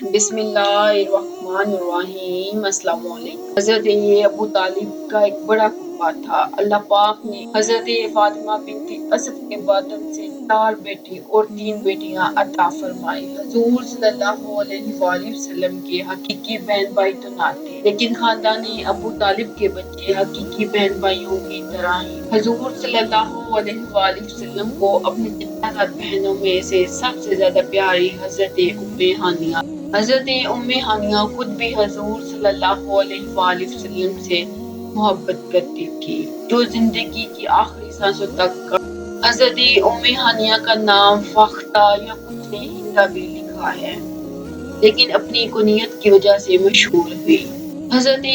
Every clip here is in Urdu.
بسم اللہ الرحمن الرحیم۔ السلام علیکم۔ حضرت ابو طالب کا ایک بڑا کنبہ تھا۔ اللہ پاک نے حضرت فاطمہ بنت اسد کے باطن سے 4 بیٹے اور 3 بیٹیاں عطا فرمائی۔ حضور صلی اللہ علیہ وآلہ وسلم کے حقیقی بہن بھائی تو نہ تھے، لیکن خاندان ابو طالب کے بچے حقیقی بہن بھائیوں کی طرح ہی حضور صلی اللہ علیہ وآلہ وسلم کو اپنی چچا بہنوں میں سے سب سے زیادہ پیاری حضرت حضرت ہانیہ خود بھی حضور صلی اللہ علیہ وآلہ وسلم سے محبت کرتی تھی، جو زندگی کی آخری سانسوں تک۔ حضرت ہانیہ کا نام فاختہ یا کچھ نے ہندا بھی لکھا ہے، لیکن اپنی کنیت کی وجہ سے مشہور ہوئی۔ حضرت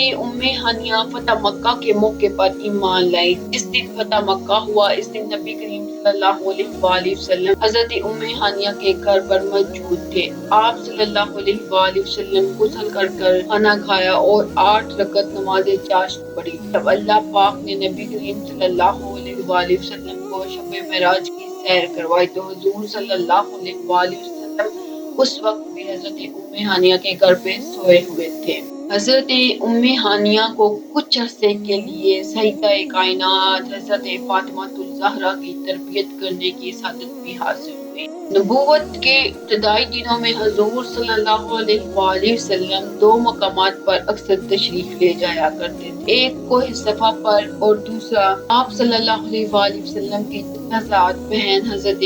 ہانیہ فتح مکہ کے موقع پر ایمان لائی۔ جس دن فتح مکہ ہوا، اس دن نبی کریم صلی اللہ علیہ وآلہ وسلم حضرت ہانیہ کے گھر پر موجود تھے۔ آپ صلی اللہ علیہ وآلہ وسلم غسل کر کھانا کھایا اور 8 رکعت نماز چاشت پڑھی۔ جب اللہ پاک نے نبی کریم صلی اللہ علیہ وآلہ وسلم کو شب معراج کی سیر کروائی تو حضور صلی اللہ علیہ وآلہ وسلم اس وقت بھی حضرت ہانیہ کے گھر پہ سوئے ہوئے تھے۔ حضرت ہانیہ کو کچھ عرصے کے لیے سیدہ کائنات حضرت فاطمہ الزہرا کی تربیت کرنے کی سعادت بھی حاصل ہوئی۔ نبوت کے ابتدائی دنوں میں حضور صلی اللہ علیہ وآلہ وسلم 2 مقامات پر اکثر تشریف لے جایا کرتے تھے، ایک کوہ صفا پر اور دوسرا آپ صلی اللہ علیہ وآلہ وسلم کی چچا بہن حضرت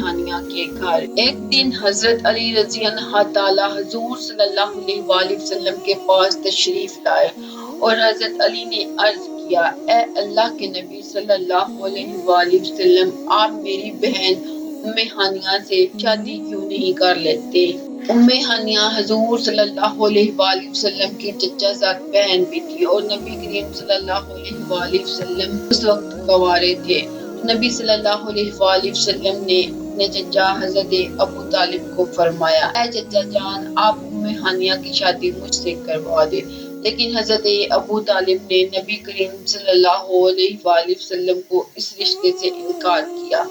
ہانیہ کے گھر۔ ایک دن حضرت علی رضی اللہ تعالی حضور صلی اللہ علیہ وآلہ وسلم کے پاس تشریف لائے اور حضرت علی نے عرض کیا، اے اللہ کے نبی صلی اللہ علیہ وآلہ وسلم، آپ میری بہن ہانیہ سے شادی کیوں نہیں کر لیتے؟ ہانیہ حضور صلی اللہ علیہ وآلہ وسلم کی چچا زاد بہن بھی تھی اور نبی کریم صلی اللہ علیہ وآلہ وسلم اس وقت کنوارے تھے۔ نبی صلی اللہ علیہ وآلہ وسلم نے اپنے چچا حضرت ابو طالب کو فرمایا، اے چچا جان، آپ ہانیہ کی شادی مجھ سے کروا دیں۔ لیکن حضرت ابو طالب نے نبی کریم صلی اللہ علیہ وآلہ وسلم کو اس رشتے سے انکار کیا۔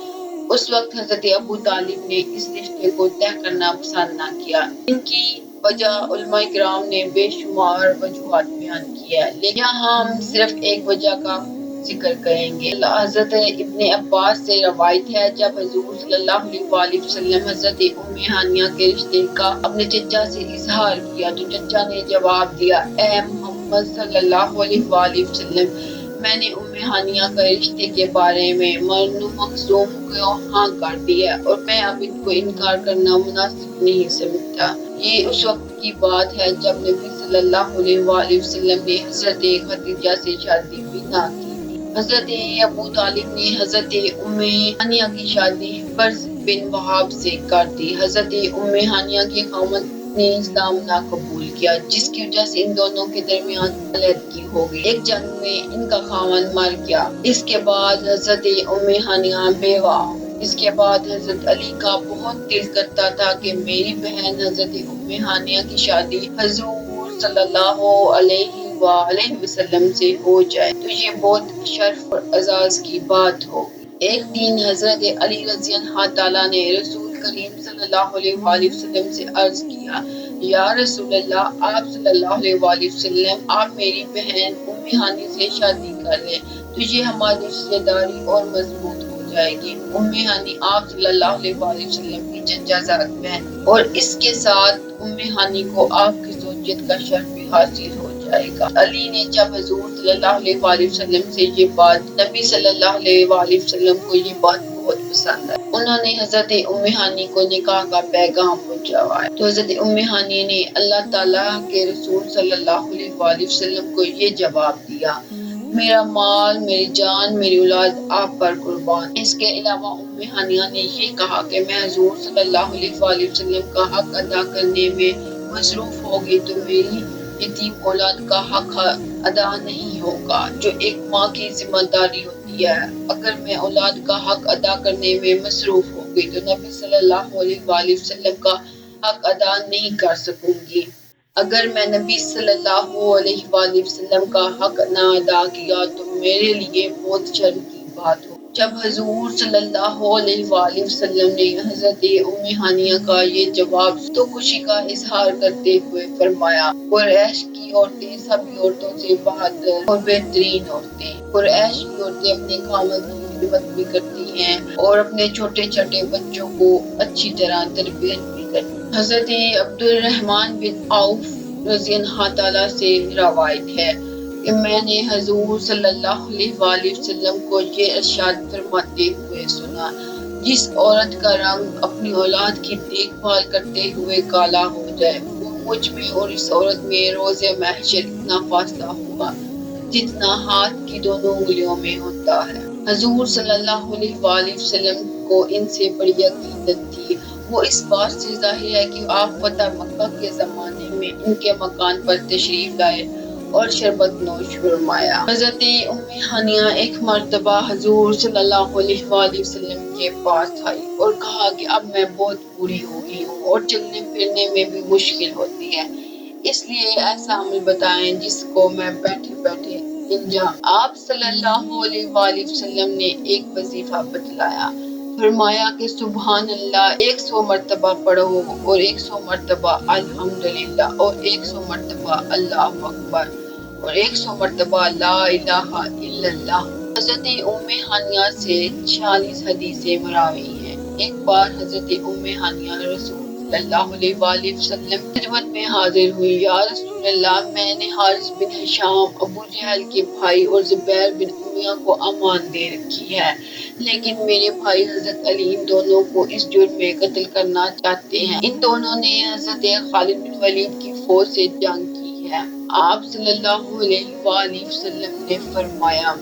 اس وقت حضرت ابو طالب نے اس رشتے کو طے کرنا پسند نہ کیا۔ ان کی وجہ علماء کرام نے بے شمار وجوہات بیان کی ہے، لیکن یہاں ہم صرف ایک وجہ کا ذکر کریں گے۔ حضرت ابن عباس سے روایت ہے، جب حضور صلی اللہ علیہ وآلہ وسلم حضرت ہانیہ کے رشتے کا اپنے چچا سے اظہار کیا تو چچا نے جواب دیا، اے محمد صلی اللہ علیہ وآلہ وسلم، میں نے ہانیہ کا رشتے کے بارے میں مرنو مخزوم کو ہاں کر دیا اور میں اب ان کو انکار کرنا مناسب نہیں سمجھتا۔ یہ اس وقت کی بات ہے جب نبی صلی اللہ علیہ وآلہ وسلم نے حضرت خدیجہ سے شادی بھی نہ کی۔ حضرت ابو طالب نے حضرت ہانیہ کی شادی برز بن وہاب سے کر دی۔ حضرت ہانیہ کے خاوند نے اسلام نہ قبول کیا، جس کی وجہ سے ان دونوں کے درمیان علیحدگی ہو گئی۔ ایک جنگ میں ان کا خاوند مر گیا۔ اس کے بعد حضرت ہانیہ بیوہ ہوئی۔ اس کے بعد حضرت علی کا بہت دل کرتا تھا کہ میری بہن حضرت ہانیہ کی شادی حضور صلی اللہ علیہ وآلہ وسلم سے ہو جائے تو یہ بہت شرف اور اعزاز کی بات ہوگی۔ ایک دن حضرت علی رضی اللہ تعالیٰ نے رسول کریم صلی اللہ علیہ وآلہ وسلم سے عرض کیا، یا رسول اللہ، آپ صلی اللہ علیہ وآلہ وسلم، آپ میری بہن ہانیہ سے شادی کر لیں تو یہ ہماری رشتہ داری اور مضبوط ہو جائے گی۔ ہانیہ آپ صلی اللہ علیہ وآلہ وسلم کی چچا زاد بہن اور اس کے ساتھ ہانیہ کو آپ کی زوجیت کا شرف بھی حاصل ہو جائے گا۔ علی نے جب حضور صلی اللہ علیہ وآلہ وسلم سے یہ بات، نبی صلی اللہ علیہ وآلہ وسلم کو یہ بات بہت پسند آئی۔ انہوں نے حضرت ہانیہ کو نکاح کا پیغام پہنچایا تو حضرت ہانیہ نے اللہ تعالیٰ کے رسول صلی اللہ علیہ وآلہ وسلم کو یہ جواب دیا، میرا مال، میری جان، میری اولاد آپ پر قربان۔ اس کے علاوہ ہانیہ نے یہ کہا کہ میں حضور صلی اللہ علیہ وآلہ وسلم کا حق ادا کرنے میں مصروف ہوگی تو میری یتیم اولاد کا حق ادا نہیں ہوگا، جو ایک ماں کی ذمہ داری ہوتی ہے۔ اگر میں اولاد کا حق ادا کرنے میں مصروف ہوگی تو نبی صلی اللہ علیہ وآلہ وسلم کا حق ادا نہیں کر سکوں گی۔ اگر میں نبی صلی اللہ علیہ وآلہ وسلم کا حق نہ ادا کیا تو میرے لیے بہت شرم کی بات ہو جب حضور صلی اللہ علیہ وآلہ وسلم نے حضرت ہانیہ کا یہ جواب تو خوشی کا اظہار کرتے ہوئے فرمایا، قریش کی عورتیں سبھی عورتوں سے بہتر اور بہترین عورتیں، قریش کی عورتیں اپنے خاوند کی خدمت بھی کرتی ہیں اور اپنے چھوٹے چھوٹے بچوں کو اچھی طرح تربیت بھی کرتی ہیں۔ حضرت عبد الرحمن بن عوف رضی اللہ تعالیٰ سے روایت ہے کہ میں نے حضور صلی اللہ علیہ وآلہ وسلم کو یہ ارشاد فرماتے ہوئے سنا، جس عورت کا رنگ اپنی اولاد کی دیکھ بھال کرتے ہوئے کالا ہو جائے، وہ مجھ میں اور اس عورت میں روز محشر اتنا فاصلہ ہوگا جتنا ہاتھ کی دونوں انگلیوں میں ہوتا ہے۔ حضور صلی اللہ علیہ وآلہ وسلم کو ان سے بڑی عقیدت تھی۔ وہ اس بات سے ظاہر ہے کہ آپ فتح مکہ کے زمانے میں ان کے مکان پر تشریف لائے اور شربت نوش فرمایا۔ حضرت ہانیہ ایک مرتبہ حضور صلی اللہ علیہ وآلہ وسلم کے پاس آئی اور کہا کہ اب میں بہت بوڑھی ہو گئی ہوں اور چلنے پھرنے میں بھی مشکل ہوتی ہے، اس لیے ایسا عمل بتائیں جس کو میں بیٹھے بیٹھے انجام۔ آپ صلی اللہ علیہ وآلہ وسلم نے ایک وظیفہ بتلایا، فرمایا کہ سبحان اللہ 100 مرتبہ پڑھو اور 100 مرتبہ الحمدللہ اور 100 مرتبہ اللہ اکبر اور 100 مرتبہ لا الہ الا اللہ۔ حضرت ہانیہ سے 46 حدیثیں مروی ہیں۔ ایک بار حضرت ہانیہ رسول صلی اللہ علیہ وآلہ وسلم کی خدمت میں حاضر ہوئی، یا رسول اللہ، میں نے حارث بن ہشام ابو جہل کے بھائی اور زبیر بن امیہ کو امان دے رکھی ہے، لیکن میرے بھائی حضرت علی ان دونوں کو اس جرم میں قتل کرنا چاہتے ہیں۔ ان دونوں نے حضرت خالد بن ولید کی فوج سے جنگ کی ہے۔ آپ صلی اللہ علیہ وآلہ وسلم نے فرمایا،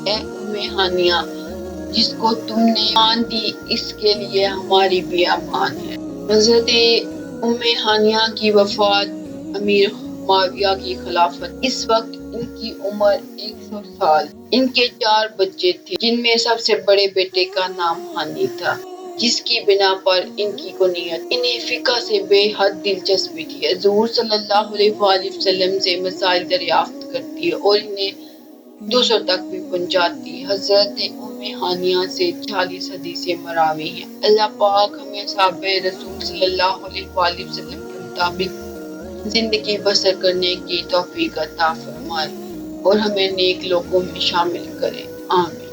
اے ہانیہ، جس کو تم نے امان دی اس کے لیے ہماری بھی امان ہے۔ حضرت ہانیہ کی وفات امیر معاویہ کی خلافت، اس وقت ان کی عمر 100 سال۔ ان کے 4 بچے تھے، جن میں سب سے بڑے بیٹے کا نام ہانی تھا، جس کی بنا پر ان کی کنیت۔ انہیں فقہ سے بے حد دلچسپی تھی، حضور صلی اللہ علیہ وآلہ وسلم سے مسائل دریافت کرتی اور انہیں دوسروں تک بھی پہنچاتی۔ حضرت ہانیہ سے 46 حدیثیں مروی ہیں۔ اللہ پاک ہمیں صحابہ رسول صلی اللہ علیہ وآلہ وسلم کے مطابق زندگی بسر کرنے کی توفیق عطا فرمائے اور ہمیں نیک لوگوں میں شامل کرے، آمین۔